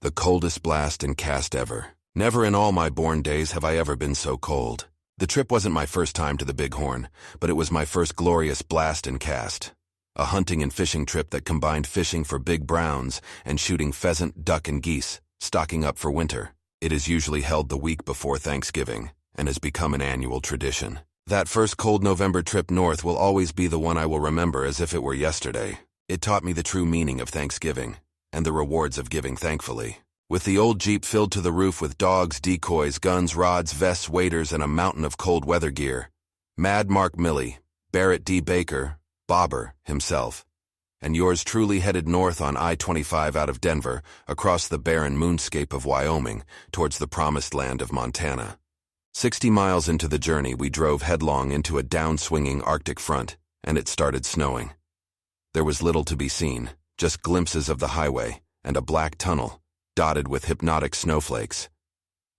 The coldest blast and cast ever. Never in all my born days have I ever been so cold. The trip wasn't my first time to the Bighorn, but it was my first glorious blast and cast. A hunting and fishing trip that combined fishing for big browns and shooting pheasant, duck, and geese, stocking up for winter. It is usually held the week before Thanksgiving, and has become an annual tradition. That first cold November trip north will always be the one I will remember as if it were yesterday. It taught me the true meaning of Thanksgiving, and the rewards of giving thankfully. With the old Jeep filled to the roof with dogs, decoys, guns, rods, vests, waders, and a mountain of cold weather gear, Mad Mark Milley, Barrett D. Baker, Bobber himself, and yours truly headed north on I-25 out of Denver, across the barren moonscape of Wyoming, towards the promised land of Montana. 60 miles into the journey, we drove headlong into a downswinging Arctic front, and it started snowing. There was little to be seen, just glimpses of the highway and a black tunnel, dotted with hypnotic snowflakes.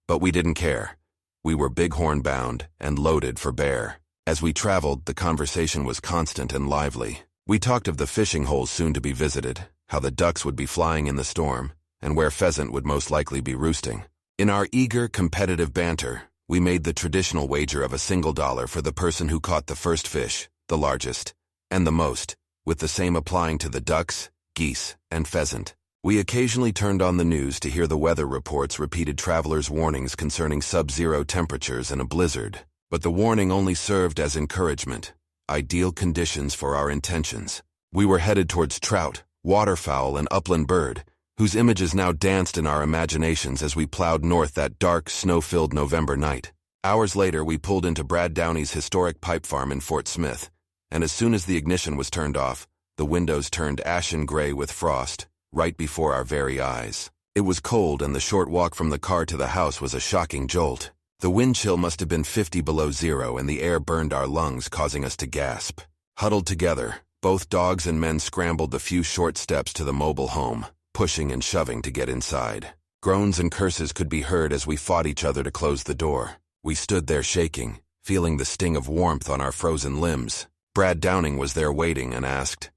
But we didn't care. We were Bighorn bound and loaded for bear. As we traveled, the conversation was constant and lively. We talked of the fishing holes soon to be visited, how the ducks would be flying in the storm, and where pheasant would most likely be roosting. In our eager, competitive banter, we made the traditional wager of $1 for the person who caught the first fish, the largest, and the most, with the same applying to the ducks, geese, and pheasant. We occasionally turned on the news to hear the weather reports repeated travelers' warnings concerning sub-zero temperatures and a blizzard, but the warning only served as encouragement, ideal conditions for our intentions. We were headed towards trout, waterfowl, and upland bird, whose images now danced in our imaginations as we plowed north that dark, snow-filled November night. Hours later, we pulled into Brad Downey's historic pipe farm in Fort Smith, and as soon as the ignition was turned off, the windows turned ashen gray with frost, right before our very eyes. It was cold, and the short walk from the car to the house was a shocking jolt. The wind chill must have been 50 below zero, and the air burned our lungs, causing us to gasp. Huddled together, both dogs and men scrambled the few short steps to the mobile home, pushing and shoving to get inside. Groans and curses could be heard as we fought each other to close the door. We stood there shaking, feeling the sting of warmth on our frozen limbs. Brad Downing was there waiting and asked,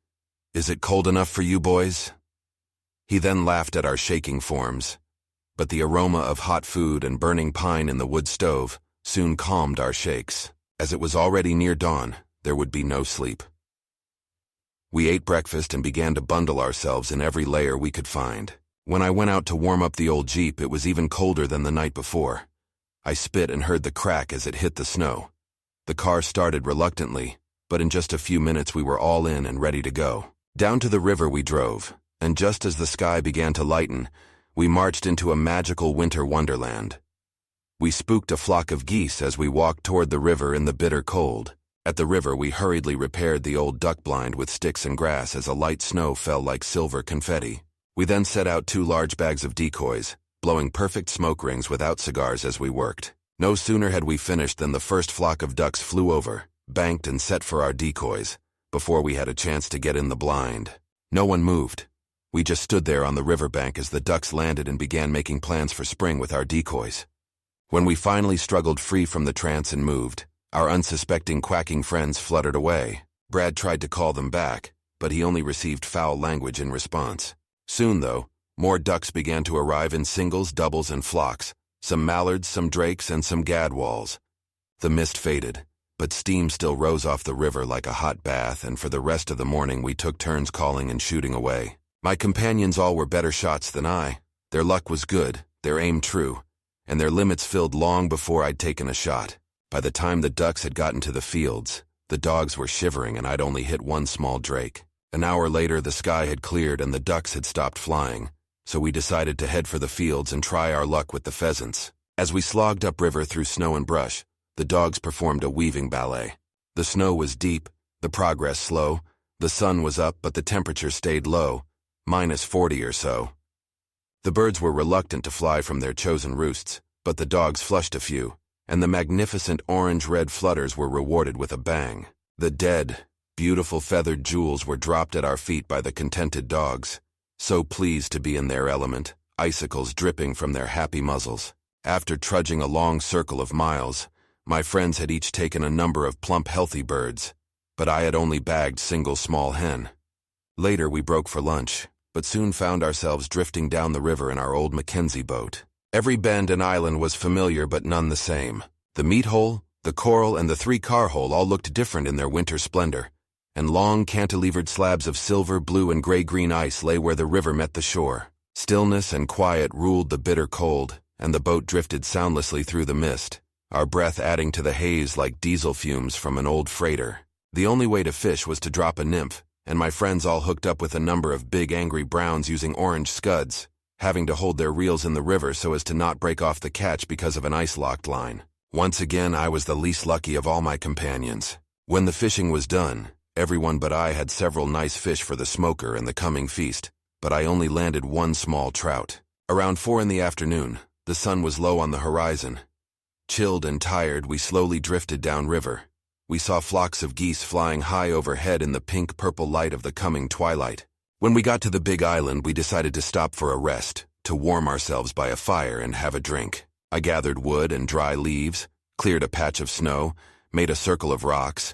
"Is it cold enough for you boys?" He then laughed at our shaking forms, but the aroma of hot food and burning pine in the wood stove soon calmed our shakes. As it was already near dawn, there would be no sleep. We ate breakfast and began to bundle ourselves in every layer we could find. When I went out to warm up the old Jeep, it was even colder than the night before. I spit and heard the crack as it hit the snow. The car started reluctantly, but in just a few minutes we were all in and ready to go. Down to the river we drove, and just as the sky began to lighten, we marched into a magical winter wonderland. We spooked a flock of geese as we walked toward the river in the bitter cold. At the river, we hurriedly repaired the old duck blind with sticks and grass as a light snow fell like silver confetti. We then set out 2 large bags of decoys, blowing perfect smoke rings without cigars as we worked. No sooner had we finished than the first flock of ducks flew over, banked and set for our decoys, before we had a chance to get in the blind. No one moved. We just stood there on the riverbank as the ducks landed and began making plans for spring with our decoys. When we finally struggled free from the trance and moved, our unsuspecting quacking friends fluttered away. Brad tried to call them back, but he only received foul language in response. Soon, though, more ducks began to arrive in singles, doubles, and flocks, some mallards, some drakes, and some gadwalls. The mist faded, but steam still rose off the river like a hot bath, and for the rest of the morning we took turns calling and shooting away. My companions all were better shots than I. Their luck was good, their aim true, and their limits filled long before I'd taken a shot. By the time the ducks had gotten to the fields, the dogs were shivering and I'd only hit one small drake. An hour later, the sky had cleared and the ducks had stopped flying, so we decided to head for the fields and try our luck with the pheasants. As we slogged upriver through snow and brush, the dogs performed a weaving ballet. The snow was deep, the progress slow, the sun was up but the temperature stayed low, -40 or so. The birds were reluctant to fly from their chosen roosts, but the dogs flushed a few, and the magnificent orange-red flutters were rewarded with a bang. The dead, beautiful feathered jewels were dropped at our feet by the contented dogs, so pleased to be in their element, icicles dripping from their happy muzzles. After trudging a long circle of miles, my friends had each taken a number of plump, healthy birds, but I had only bagged single small hen. Later we broke for lunch, but soon found ourselves drifting down the river in our old Mackenzie boat. Every bend and island was familiar but none the same. The meat hole, the coral, and the three-car hole all looked different in their winter splendor, and long cantilevered slabs of silver, blue, and gray-green ice lay where the river met the shore. Stillness and quiet ruled the bitter cold, and the boat drifted soundlessly through the mist, our breath adding to the haze like diesel fumes from an old freighter. The only way to fish was to drop a nymph, and my friends all hooked up with a number of big angry browns using orange scuds, having to hold their reels in the river so as to not break off the catch because of an ice-locked line. Once again, I was the least lucky of all my companions. When the fishing was done, everyone but I had several nice fish for the smoker and the coming feast, but I only landed one small trout. Around 4 in the afternoon, the sun was low on the horizon. Chilled and tired, we slowly drifted downriver. We saw flocks of geese flying high overhead in the pink-purple light of the coming twilight. When we got to the big island, we decided to stop for a rest, to warm ourselves by a fire and have a drink. I gathered wood and dry leaves, cleared a patch of snow, made a circle of rocks,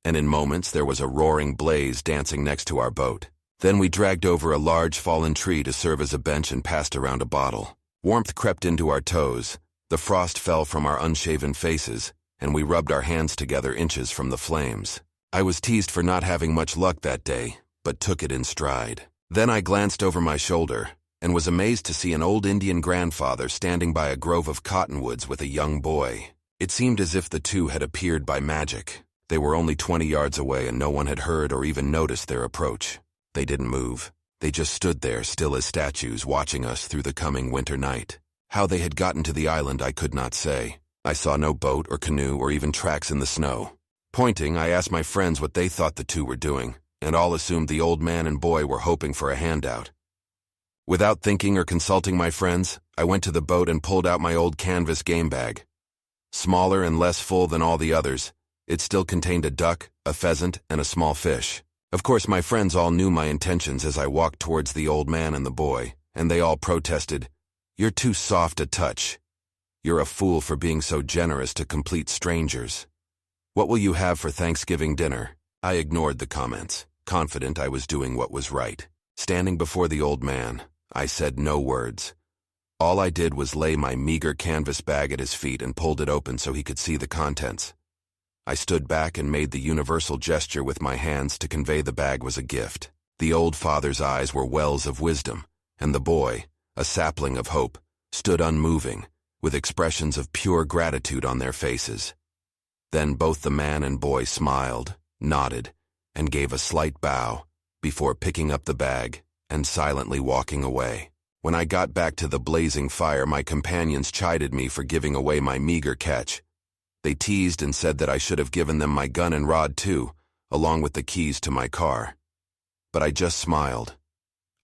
and in moments there was a roaring blaze dancing next to our boat. Then we dragged over a large fallen tree to serve as a bench and passed around a bottle. Warmth crept into our toes, the frost fell from our unshaven faces, and we rubbed our hands together inches from the flames. I was teased for not having much luck that day, but took it in stride. Then I glanced over my shoulder, and was amazed to see an old Indian grandfather standing by a grove of cottonwoods with a young boy. It seemed as if the two had appeared by magic. They were only 20 yards away and no one had heard or even noticed their approach. They didn't move. They just stood there, still as statues, watching us through the coming winter night. How they had gotten to the island I could not say. I saw no boat or canoe or even tracks in the snow. Pointing, I asked my friends what they thought the two were doing, and all assumed the old man and boy were hoping for a handout. Without thinking or consulting my friends, I went to the boat and pulled out my old canvas game bag. Smaller and less full than all the others, it still contained a duck, a pheasant, and a small fish. Of course, my friends all knew my intentions as I walked towards the old man and the boy, and they all protested, "You're too soft a touch. You're a fool for being so generous to complete strangers. What will you have for Thanksgiving dinner?" I ignored the comments, confident I was doing what was right. Standing before the old man, I said no words. All I did was lay my meager canvas bag at his feet and pulled it open so he could see the contents. I stood back and made the universal gesture with my hands to convey the bag was a gift. The old father's eyes were wells of wisdom, and the boy, a sapling of hope, stood unmoving, with expressions of pure gratitude on their faces. Then both the man and boy smiled, nodded, and gave a slight bow, before picking up the bag and silently walking away. When I got back to the blazing fire, my companions chided me for giving away my meager catch. They teased and said that I should have given them my gun and rod too, along with the keys to my car. But I just smiled.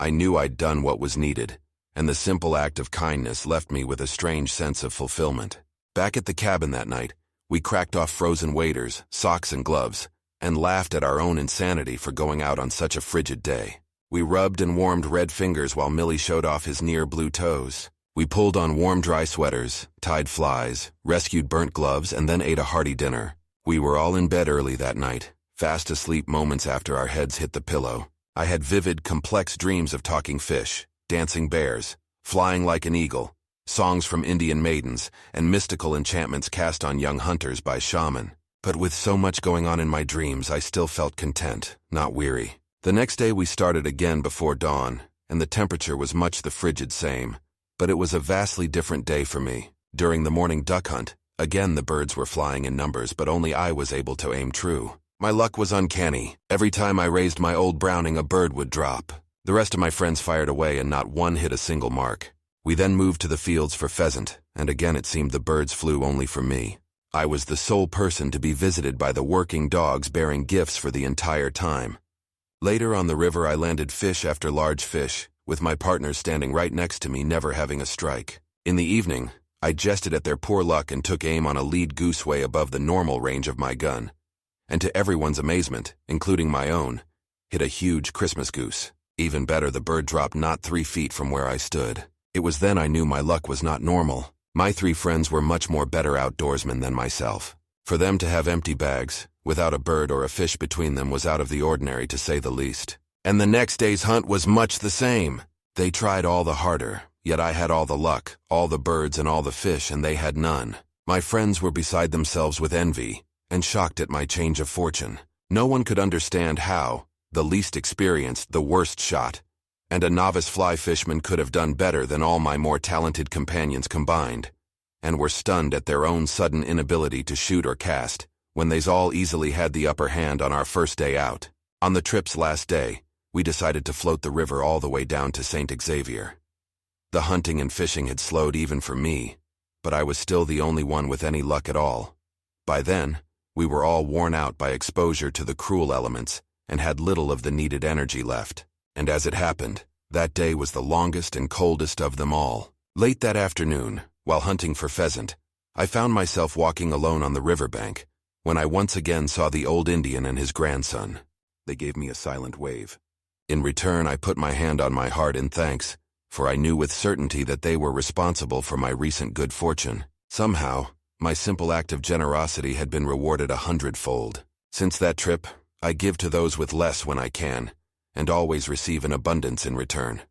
I knew I'd done what was needed, and the simple act of kindness left me with a strange sense of fulfillment. Back at the cabin that night, we cracked off frozen waders, socks, and gloves, and laughed at our own insanity for going out on such a frigid day. We rubbed and warmed red fingers while Millie showed off his near-blue toes. We pulled on warm, dry sweaters, tied flies, rescued burnt gloves, and then ate a hearty dinner. We were all in bed early that night, fast asleep moments after our heads hit the pillow. I had vivid, complex dreams of talking fish, dancing bears, flying like an eagle, songs from Indian maidens, and mystical enchantments cast on young hunters by shaman. But with so much going on in my dreams, I still felt content, not weary. The next day we started again before dawn, and the temperature was much the frigid same. But it was a vastly different day for me. During the morning duck hunt, again the birds were flying in numbers, but only I was able to aim true. My luck was uncanny. Every time I raised my old Browning, a bird would drop. The rest of my friends fired away, and not one hit a single mark. We then moved to the fields for pheasant, and again it seemed the birds flew only for me. I was the sole person to be visited by the working dogs bearing gifts for the entire time. Later on the river I landed fish after large fish, with my partners standing right next to me, never having a strike. In the evening, I jested at their poor luck and took aim on a lead goose way above the normal range of my gun. And to everyone's amazement, including my own, hit a huge Christmas goose. Even better, the bird dropped not 3 feet from where I stood. It was then I knew my luck was not normal. My 3 friends were much more better outdoorsmen than myself. For them to have empty bags, without a bird or a fish between them, was out of the ordinary, to say the least. And the next day's hunt was much the same. They tried all the harder, yet I had all the luck, all the birds and all the fish, and they had none. My friends were beside themselves with envy, and shocked at my change of fortune. No one could understand how, the least experienced, the worst shot, and a novice fly fisherman could have done better than all my more talented companions combined, and were stunned at their own sudden inability to shoot or cast, when they's all easily had the upper hand on our first day out. On the trip's last day, we decided to float the river all the way down to St. Xavier. The hunting and fishing had slowed even for me, but I was still the only one with any luck at all. By then, we were all worn out by exposure to the cruel elements and had little of the needed energy left. And as it happened, that day was the longest and coldest of them all. Late that afternoon, while hunting for pheasant, I found myself walking alone on the riverbank, when I once again saw the old Indian and his grandson. They gave me a silent wave. In return, I put my hand on my heart in thanks, for I knew with certainty that they were responsible for my recent good fortune. Somehow, my simple act of generosity had been rewarded 100-fold. Since that trip, I give to those with less when I can, and always receive an abundance in return.